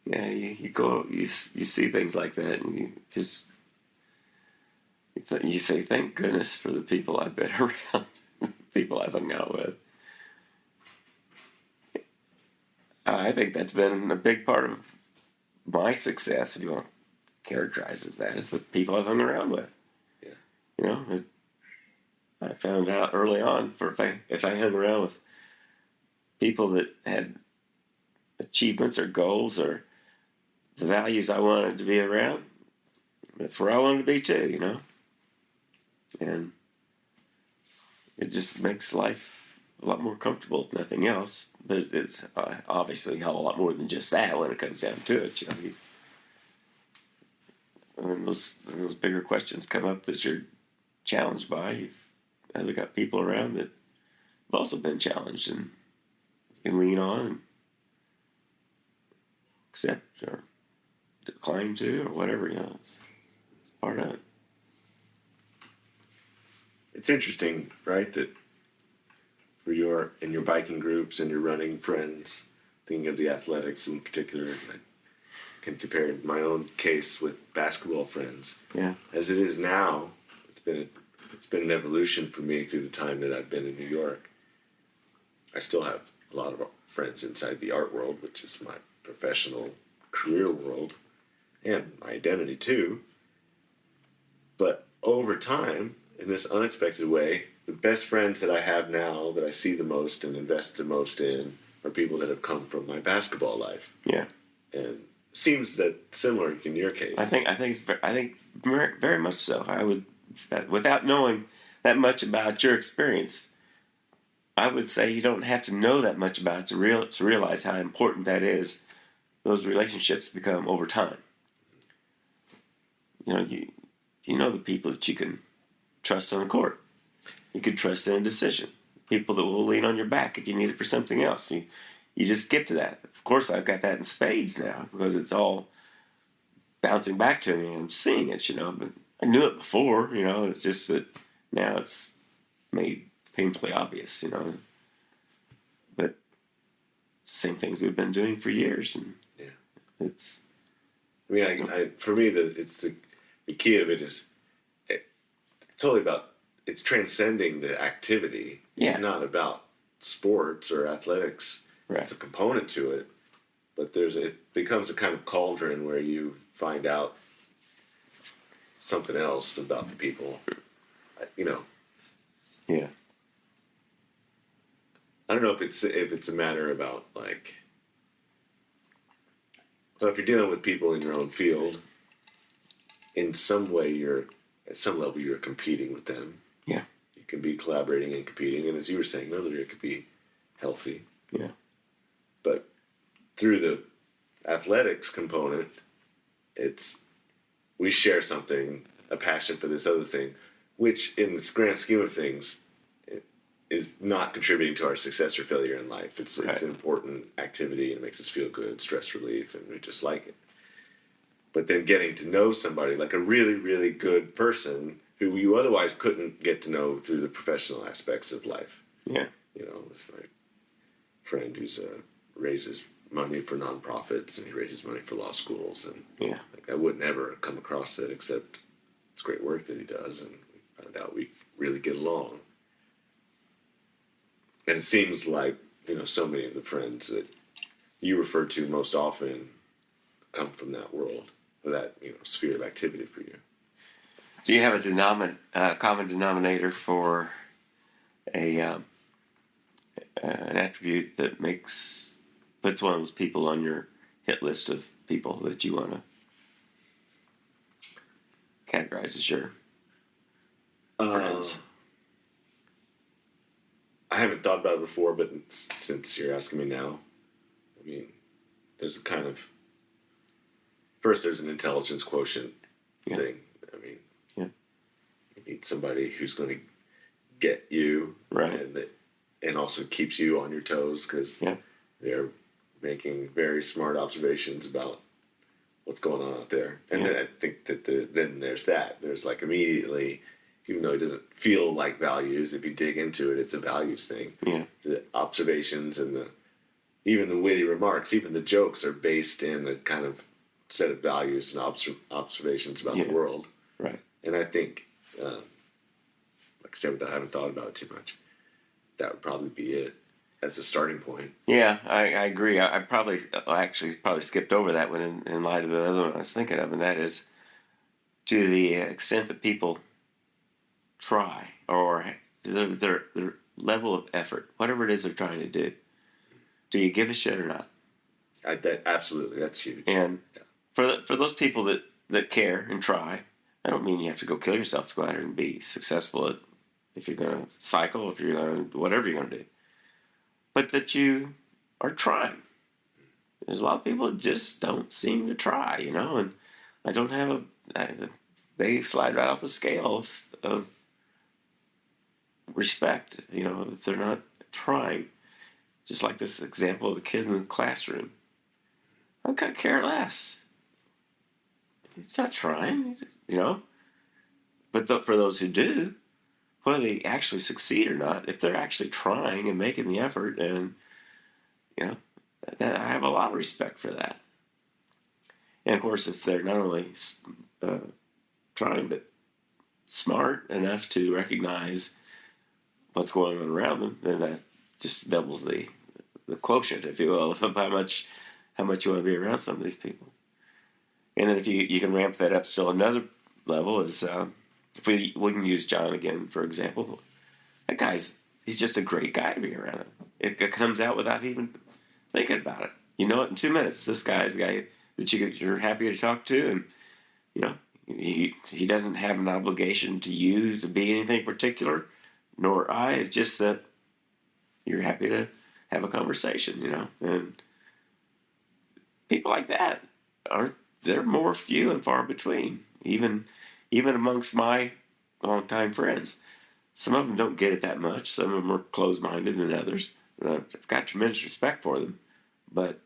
Yeah, you go, you see things like that, and you just you say, "Thank goodness for the people I've been around, people I've hung out with." I think that's been a big part of my success. If you want to characterize as that, is the people I've hung around with. Yeah. You know, I found out early on if I hung around with people that had achievements or goals or the values I wanted to be around, that's where I wanted to be too, you know? And it just makes life a lot more comfortable, if nothing else. But it's obviously a lot more than just that when it comes down to it, you know? When those bigger questions come up that you're challenged by, as we got people around that have also been challenged and you can lean on and accept or decline to or whatever, you know, it's part of it. It's interesting, right, that for in your biking groups and your running friends, thinking of the athletics in particular, I can compare my own case with basketball friends. Yeah. As it is now, it's been an evolution for me through the time that I've been in New York. I still have a lot of friends inside the art world, which is my professional career world, and my identity too. But over time, in this unexpected way, the best friends that I have now, that I see the most and invest the most in, are people that have come from my basketball life. Yeah. And seems that similar in your case. I think very, very much so. Without knowing that much about your experience, I would say you don't have to know that much about it to realize how important that is. Those relationships become over time. You know, you know the people that you can trust on the court. You can trust in a decision. People that will lean on your back if you need it for something else. You just get to that. Of course, I've got that in spades now because it's all bouncing back to me and I'm seeing it, you know. But I knew it before, you know. It's just that now it's made painfully obvious, you know. But same things we've been doing for years, and yeah, it's. I mean, for me, the key of it is it's totally about it's transcending the activity. Yeah. It's not about sports or athletics. Right. It's a component to it, but it becomes a kind of cauldron where you find out something else about the people. You know. Yeah. I don't know if it's a matter about like. Well, if you're dealing with people in your own field, in some way at some level you're competing with them. Yeah. You can be collaborating and competing, and as you were saying earlier, it could be healthy. Yeah. But through the athletics component, we share something, a passion for this other thing, which in the grand scheme of things is not contributing to our success or failure in life. It's an important activity and it makes us feel good, stress relief, and we just like it. But then getting to know somebody, like a really, really good person who you otherwise couldn't get to know through the professional aspects of life. Yeah. You know, my friend who's raises money for nonprofits and he raises money for law schools, and yeah, like I would never come across it except it's great work that he does, and we found out we really get along. And it seems like, you know, so many of the friends that you refer to most often come from that world, or that, you know, sphere of activity for you. Do you have a common denominator for an attribute that puts one of those people on your hit list of people that you want to categorize as your friends? I haven't thought about it before, but since you're asking me now, I mean, there's a kind of first there's an intelligence quotient thing. I mean, you need somebody who's going to get you, right, and also keeps you on your toes because they're making very smart observations about what's going on out there. And then I think that then there's that. There's like immediately, even though it doesn't feel like values, if you dig into it, it's a values thing. Yeah. The observations and even the witty remarks, even the jokes are based in a kind of set of values and observations about Yeah. the world. Right. And I think, like I said, without having thought about it too much, that would probably be it as a starting point. Yeah, I agree. I probably actually probably skipped over that one in light of the other one I was thinking of, and that is to the extent that people try or their level of effort, whatever it is they're trying to do you give a shit or not? Absolutely, that's huge. And Yeah. for those people that care and try, I don't mean you have to go kill yourself to go out there and be successful at if you're going to cycle, if you're going to whatever you're going to do, but that you are trying. There's a lot of people that just don't seem to try, and I don't have they slide right off the scale of respect, if they're not trying. Just like this example of the kid in the classroom. I could care less. He's not trying, But for those who do, whether they actually succeed or not, if they're actually trying and making the effort, and I have a lot of respect for that. And of course, if they're not only trying but smart enough to recognize what's going on around them, then that just doubles the quotient, if you will, of how much you want to be around some of these people. And then if you can ramp that up still another level is if we can use John again for example. That he's just a great guy to be around. It comes out without even thinking about it. You know it in 2 minutes. This guy's a guy that you're happy to talk to, and he doesn't have an obligation to you to be anything particular, nor I. It's just that you're happy to have a conversation, and people like that they're more few and far between, even amongst my longtime friends. Some of them don't get it that much. Some of them are closed-minded than others. I've got tremendous respect for them, but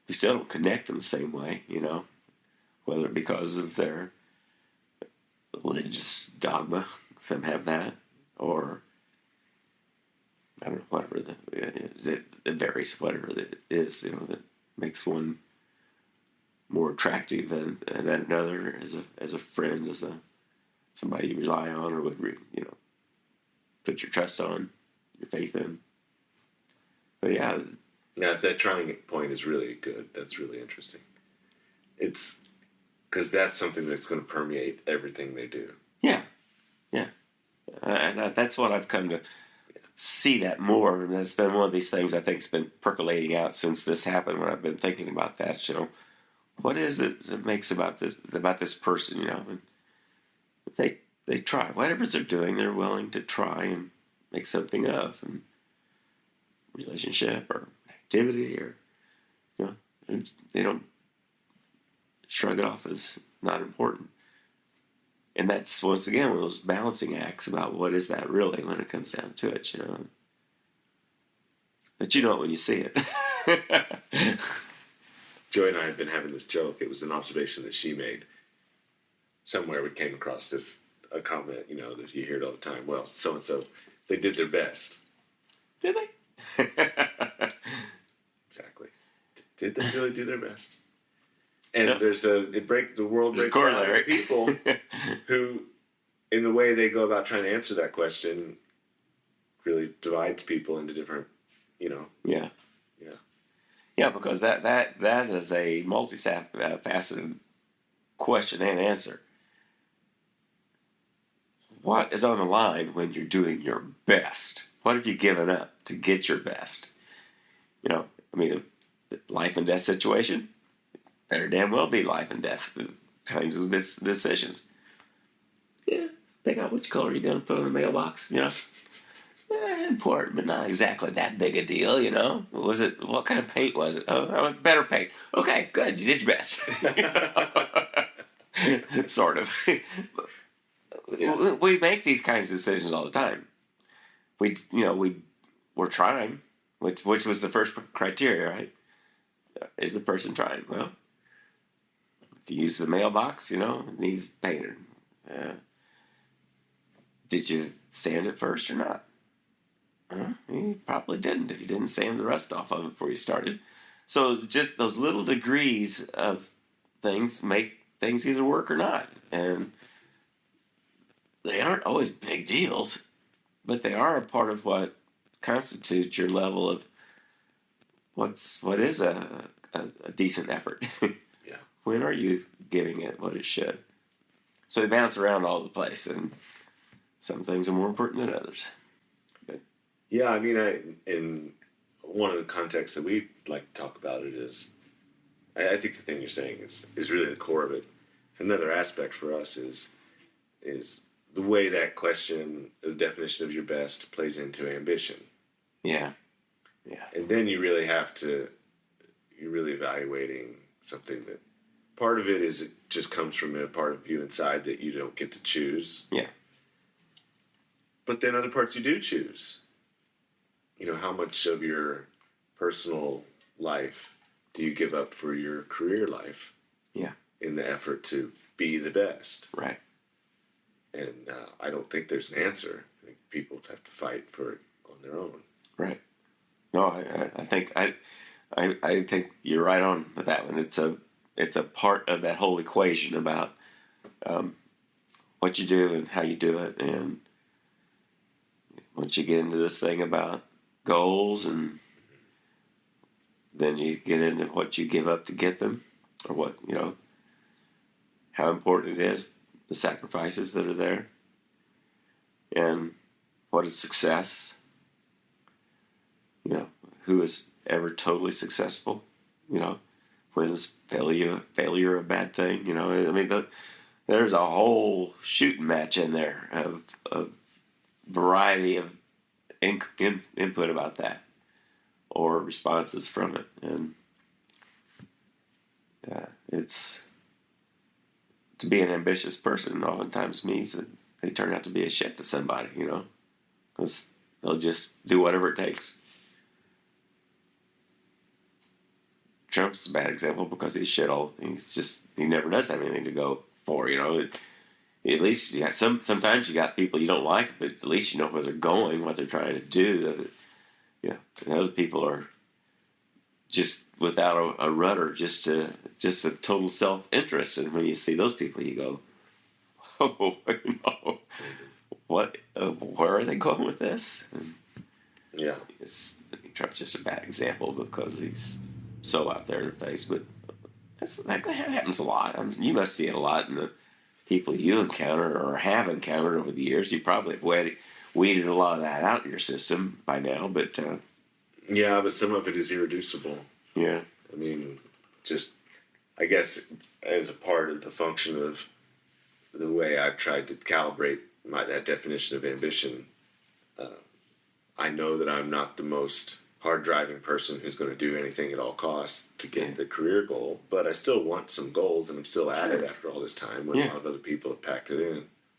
we still don't connect in the same way, whether because of their religious dogma, some have that, or I don't know, whatever it varies, whatever it is, that makes one more attractive than another as a friend, as somebody you rely on or would put your trust on, your faith in. But yeah, That trying point is really good. That's really interesting. It's because that's something that's going to permeate everything they do. Yeah, and that's what I've come to see that more, and it's been one of these things I think it's been percolating out since this happened. When I've been thinking about that, what is it that makes about this person, and they try whatever they're doing, they're willing to try and make something of, and relationship or activity, or they don't shrug it off as not important. And that's once again one of those balancing acts about what is that really when it comes down to it, But you know it when you see it. Joy and I have been having this joke. It was an observation that she made. Somewhere we came across a comment, that you hear it all the time. Well, so and so, they did their best. Did they? Exactly. Did they really do their best? And the world breaks down to people who, in the way they go about trying to answer that question, really divides people into different, Yeah. Yeah, because that is a multifaceted question and answer. What is on the line when you're doing your best? What have you given up to get your best? Life and death situation, better damn well be life and death kinds of decisions. Yeah, pick out which color you're going to put on the mailbox, important, but not exactly that big a deal, What kind of paint was it? Oh, I want better paint. Okay, good, you did your best. Sort of. We make these kinds of decisions all the time. We're trying, which was the first criteria, right? Is the person trying? Well, to use the mailbox, it needs painted. Did you sand it first or not? He probably didn't if he didn't sand the rust off of it before you started. So just those little degrees of things make things either work or not. And they aren't always big deals, but they are a part of what constitutes your level of what is a decent effort. Yeah. When are you giving it what it should? So they bounce around all the place, and some things are more important than others. Yeah, I mean, in one of the contexts that we like to talk about it is, I think the thing you're saying is really the core of it. Another aspect for us is the way that question, the definition of your best, plays into ambition. Yeah, yeah, And then you're really evaluating something that part of it is it just comes from a part of you inside that you don't get to choose. yeah, But then other parts you do choose. How much of your personal life do you give up for your career life yeah. in the effort to be the best? Right, And I don't think there's an answer. I think people have to fight for it on their own. right. No, I think I think you're right on with that one. It's a part of that whole equation about what you do and how you do it, and once you get into this thing about goals, and then you get into what you give up to get them, or what how important it is, the sacrifices that are there, and what is success. Who is ever totally successful? When is failure a bad thing? I mean, there's a whole shooting match in there of variety of input about that, or responses from it, and it's to be an ambitious person oftentimes means that they turn out to be a shit to somebody, because they'll just do whatever it takes. Trump's a bad example because he's shit all. He never does have anything to go for. At least you got sometimes you got people you don't like, but at least you know where they're going, what they're trying to do. And those people are just without a rudder, just a total self interest. And when you see those people, you go, "Oh, what? Where are they going with this?" And Yeah. Trump's just a bad example because he's so out there in the face. But that happens a lot. You must see it a lot in the people you encounter or have encountered over the years. You probably have weeded a lot of that out in your system by now. But yeah, but some of it is irreducible. Yeah. I mean, just I guess as a part of the function of the way I've tried to calibrate that definition of ambition, I know that I'm not the most hard-driving person who's going to do anything at all costs to get the career goal, but I still want some goals, and I'm still at it after all this time when a lot of other people have packed it in.